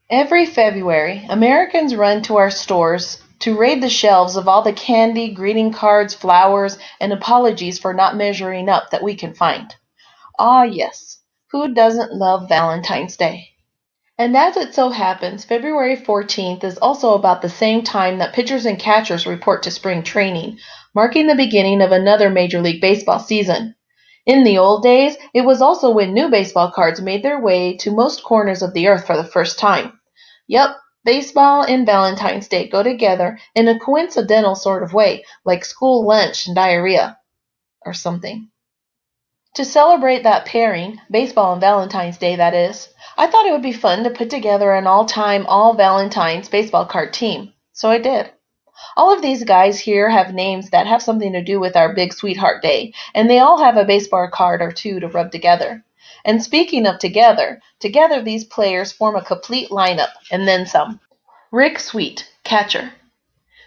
Every February, Americans run to our stores to raid the shelves of all the candy, greeting cards, flowers, and apologies for not measuring up that we can find. Ah, yes, who doesn't love Valentine's Day? And as it so happens, February 14th is also about the same time that pitchers and catchers report to spring training, marking the beginning of another Major League Baseball season. In the old days, it was also when new baseball cards made their way to most corners of the earth for the first time. Yep, baseball and Valentine's Day go together in a coincidental sort of way, like school lunch and diarrhea, or something. To celebrate that pairing, baseball and Valentine's Day that is, I thought it would be fun to put together an all-time All-Valentines baseball card team. So I did. All of these guys here have names that have something to do with our big sweetheart day, and they all have a baseball card or two to rub together. And speaking of together these players form a complete lineup, and then some. Rick Sweet, catcher.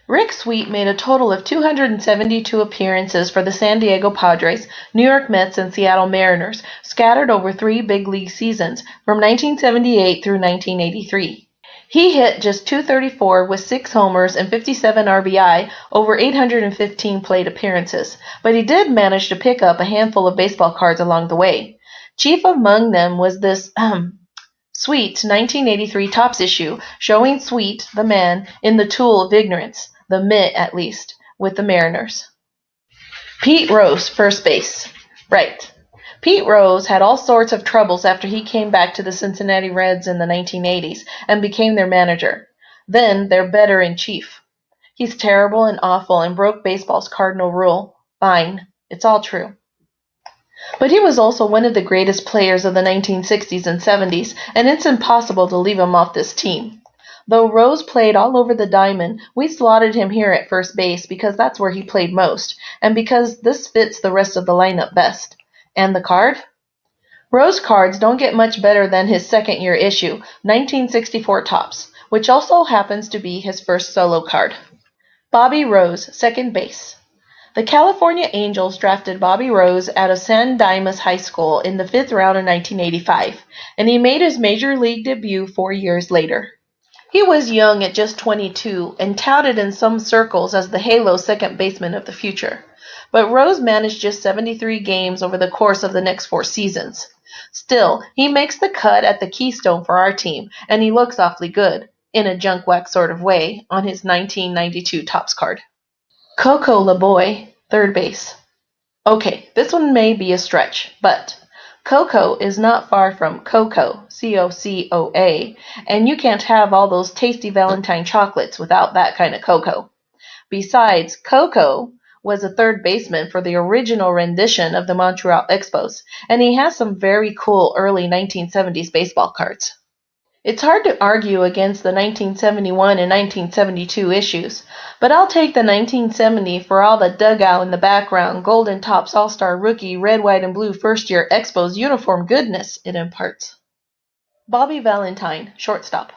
Rick Sweet made a total of 272 appearances for the San Diego Padres, New York Mets, and Seattle Mariners, scattered over three big league seasons from 1978 through 1983. He hit just .234 with 6 homers and 57 RBI over 815 plate appearances, but he did manage to pick up a handful of baseball cards along the way. Chief among them was this Sweet's 1983 Topps issue, showing Sweet, the man, in the tool of ignorance, the mitt at least, with the Mariners. Pete Rose, first base. Right. Pete Rose had all sorts of troubles after he came back to the Cincinnati Reds in the 1980s and became their manager. Then their better-in-chief. He's terrible and awful and broke baseball's cardinal rule. Fine. It's all true. But he was also one of the greatest players of the 1960s and 70s, and it's impossible to leave him off this team. Though Rose played all over the diamond, we slotted him here at first base because that's where he played most, and because this fits the rest of the lineup best. And the card? Rose cards don't get much better than his second-year issue, 1964 Topps, which also happens to be his first solo card. Bobby Rose, second base. The California Angels drafted Bobby Rose out of San Dimas High School in the 5th round in 1985, and he made his major league debut 4 years later. He was young at just 22 and touted in some circles as the Halo second baseman of the future. But Rose managed just 73 games over the course of the next 4 seasons. Still, he makes the cut at the Keystone for our team, and he looks awfully good, in a junk wax sort of way, on his 1992 Topps card. Coco Boy, third base. Okay, this one may be a stretch, but Coco is not far from Cocoa, C-O-C-O-A, and you can't have all those tasty Valentine chocolates without that kind of cocoa. Besides, Coco was a third baseman for the original rendition of the Montreal Expos, and he has some very cool early 1970s baseball cards. It's hard to argue against the 1971 and 1972 issues, but I'll take the 1970 for all the dugout in the background, Golden Topps All-Star Rookie, red, white, and blue first-year Expos uniform goodness it imparts. Bobby Valentine, shortstop.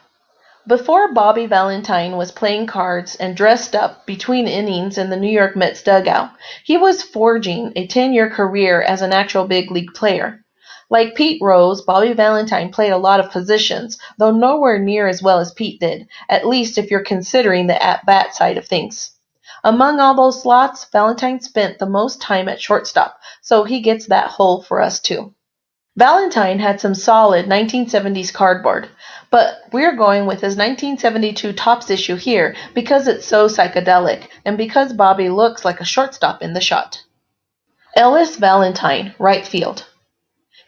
Before Bobby Valentine was playing cards and dressed up between innings in the New York Mets dugout, he was forging a 10-year career as an actual big league player. Like Pete Rose, Bobby Valentine played a lot of positions, though nowhere near as well as Pete did, at least if you're considering the at-bat side of things. Among all those slots, Valentine spent the most time at shortstop, so he gets that hole for us too. Valentine had some solid 1970s cardboard, but we're going with his 1972 Topps issue here because it's so psychedelic and because Bobby looks like a shortstop in the shot. Ellis Valentine, right field.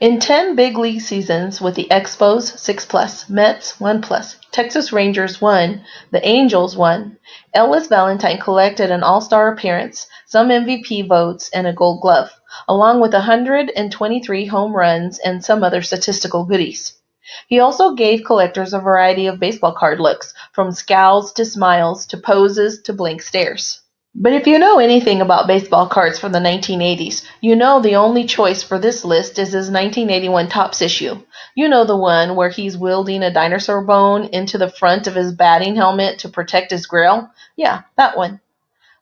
In 10 big league seasons with the Expos 6+, Mets 1+, Texas Rangers 1, the Angels 1, Ellis Valentine collected an all-star appearance, some MVP votes, and a gold glove, along with 123 home runs and some other statistical goodies. He also gave collectors a variety of baseball card looks, from scowls to smiles to poses to blank stares. But if you know anything about baseball cards from the 1980s, you know the only choice for this list is his 1981 Topps issue. You know the one where he's wielding a dinosaur bone into the front of his batting helmet to protect his grill? Yeah, that one.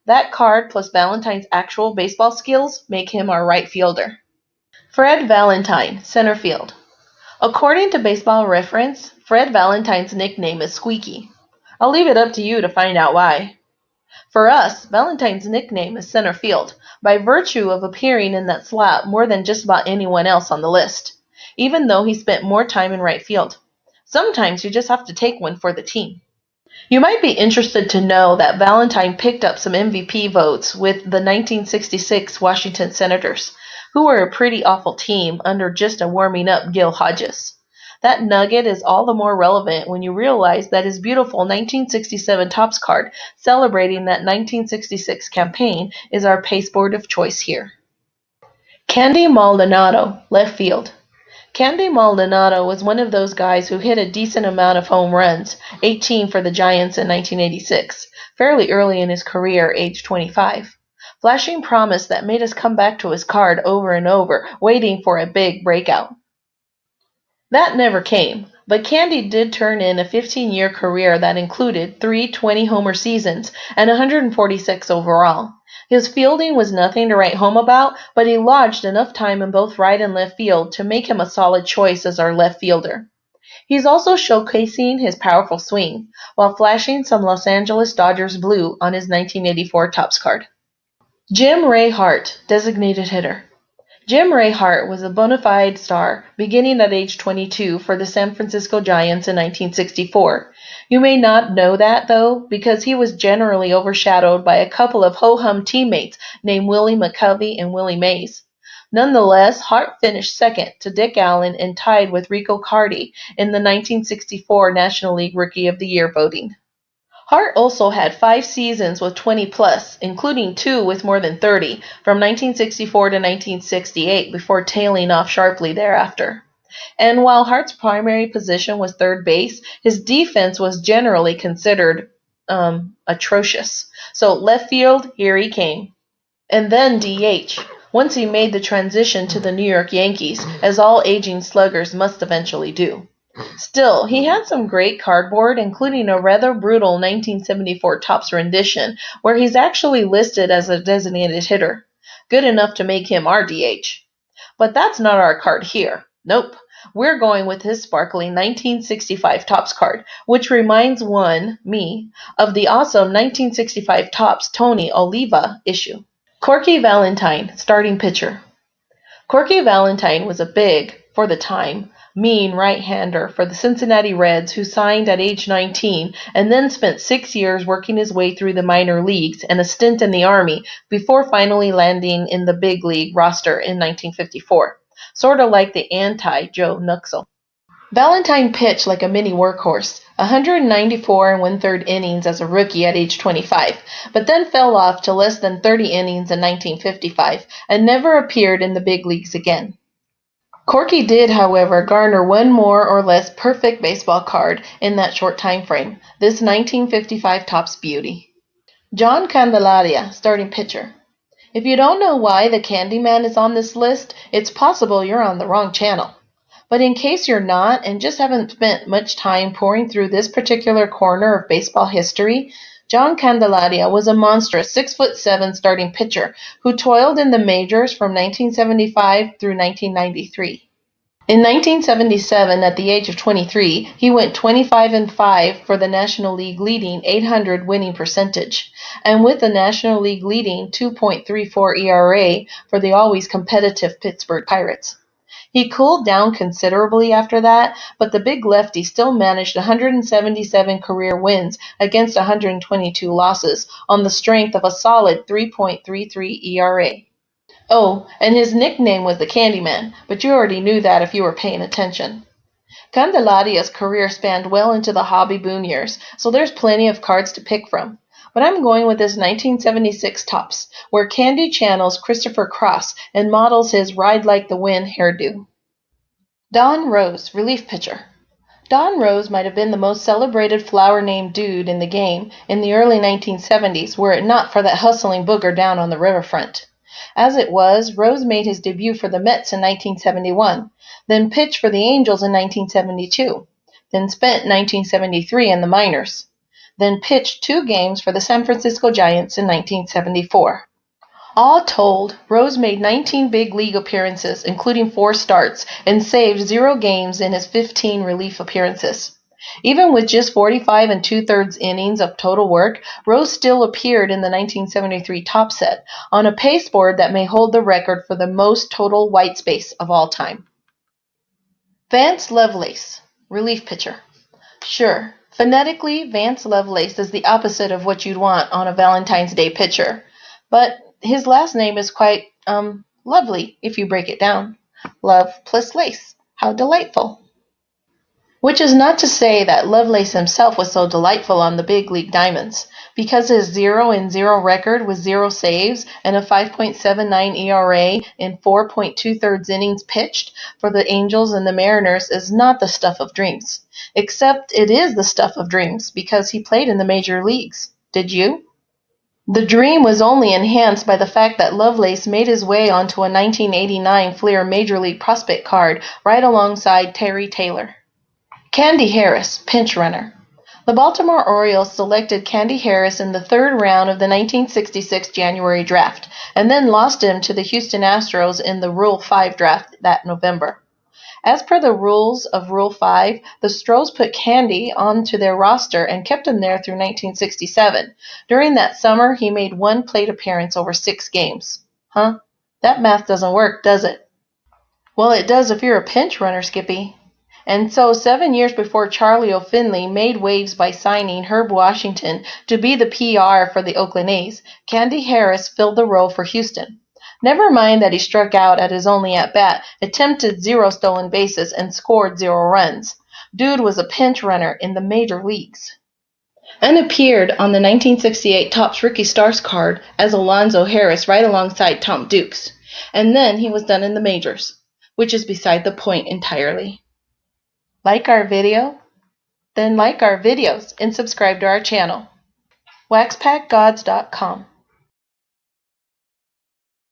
That card plus Valentine's actual baseball skills make him our right fielder. Fred Valentine, center field. According to Baseball Reference, Fred Valentine's nickname is Squeaky. I'll leave it up to you to find out why. For us, Valentine's nickname is center field, by virtue of appearing in that slot more than just about anyone else on the list, even though he spent more time in right field. Sometimes you just have to take one for the team. You might be interested to know that Valentine picked up some MVP votes with the 1966 Washington Senators, who were a pretty awful team under just a warming up Gil Hodges. That nugget is all the more relevant when you realize that his beautiful 1967 Topps card celebrating that 1966 campaign is our pasteboard of choice here. Candy Maldonado, left field. Candy Maldonado was one of those guys who hit a decent amount of home runs, 18 for the Giants in 1986, fairly early in his career, age 25. Flashing promise that made us come back to his card over and over, waiting for a big breakout. That never came, but Candy did turn in a 15-year career that included 3 20-homer seasons and 146 overall. His fielding was nothing to write home about, but he lodged enough time in both right and left field to make him a solid choice as our left fielder. He's also showcasing his powerful swing, while flashing some Los Angeles Dodgers blue on his 1984 Topps card. Rae Hart, designated hitter. Rae Hart was a bona fide star, beginning at age 22 for the San Francisco Giants in 1964. You may not know that, though, because he was generally overshadowed by a couple of ho-hum teammates named Willie McCovey and Willie Mays. Nonetheless, Hart finished second to Dick Allen and tied with Rico Carty in the 1964 National League Rookie of the Year voting. Hart also had 5 seasons with 20-plus, including 2 with more than 30, from 1964 to 1968, before tailing off sharply thereafter. And while Hart's primary position was third base, his defense was generally considered atrocious. So left field, here he came. And then DH, once he made the transition to the New York Yankees, as all aging sluggers must eventually do. Still, he had some great cardboard, including a rather brutal 1974 Topps rendition, where he's actually listed as a designated hitter. Good enough to make him our DH. But that's not our card here. Nope. We're going with his sparkling 1965 Topps card, which reminds me, of the awesome 1965 Topps Tony Oliva issue. Corky Valentine, starting pitcher. Corky Valentine was a big, for the time, mean right-hander for the Cincinnati Reds, who signed at age 19 and then spent 6 years working his way through the minor leagues and a stint in the Army before finally landing in the big league roster in 1954, sort of like the anti-Joe Nuxle. Valentine pitched like a mini workhorse, 194 and one-third innings as a rookie at age 25, but then fell off to less than 30 innings in 1955 and never appeared in the big leagues again. Corky did, however, garner one more or less perfect baseball card in that short time frame, this 1955 Topps beauty. John Candelaria, starting pitcher. If you don't know why the Candyman is on this list, it's possible you're on the wrong channel. But in case you're not and just haven't spent much time pouring through this particular corner of baseball history, John Candelaria was a monstrous 6'7" starting pitcher who toiled in the majors from 1975 through 1993. In 1977, at the age of 23, he went 25-5 for the National League leading .800 winning percentage, and with the National League leading 2.34 ERA for the always competitive Pittsburgh Pirates. He cooled down considerably after that, but the big lefty still managed 177 career wins against 122 losses on the strength of a solid 3.33 ERA. Oh, and his nickname was the Candyman, but you already knew that if you were paying attention. Candelaria's career spanned well into the hobby boom years, so there's plenty of cards to pick from. But I'm going with this 1976 Topps, where Candy channels Christopher Cross and models his Ride Like the Wind hairdo. Don Rose, relief pitcher. Don Rose might have been the most celebrated flower-named dude in the game in the early 1970s, were it not for that hustling booger down on the riverfront. As it was, Rose made his debut for the Mets in 1971, then pitched for the Angels in 1972, then spent 1973 in the minors, then pitched 2 games for the San Francisco Giants in 1974. All told, Rose made 19 big league appearances, including 4 starts, and saved 0 games in his 15 relief appearances. Even with just 45 and 2/3 innings of total work, Rose still appeared in the 1973 top set, on a pasteboard that may hold the record for the most total white space of all time. Vance Lovelace, relief pitcher. Sure, phonetically, Vance Lovelace is the opposite of what you'd want on a Valentine's Day pitcher. But his last name is quite, lovely if you break it down. Love plus lace. How delightful. Which is not to say that Lovelace himself was so delightful on the big league diamonds, because his 0-0 record with 0 saves and a 5.79 ERA in 4.2/3 innings pitched for the Angels and the Mariners is not the stuff of dreams. Except it is the stuff of dreams because he played in the major leagues. Did you? The dream was only enhanced by the fact that Lovelace made his way onto a 1989 Fleer Major League prospect card right alongside Terry Taylor. Candy Harris, pinch runner. The Baltimore Orioles selected Candy Harris in the 3rd round of the 1966 January draft, and then lost him to the Houston Astros in the Rule 5 draft that November. As per the rules of Rule 5, the Stros put Candy onto their roster and kept him there through 1967. During that summer, he made 1 plate appearance over 6 games. Huh? That math doesn't work, does it? Well, it does if you're a pinch runner, Skippy. And so 7 years before Charlie O'Finley made waves by signing Herb Washington to be the PR for the Oakland A's, Candy Harris filled the role for Houston. Never mind that he struck out at his only at-bat, attempted 0 stolen bases, and scored 0 runs. Dude was a pinch runner in the major leagues. And appeared on the 1968 Topps Rookie Stars card as Alonzo Harris right alongside Tom Dukes. And then he was done in the majors, which is beside the point entirely. Like our video? Then like our videos and subscribe to our channel. waxpackgods.com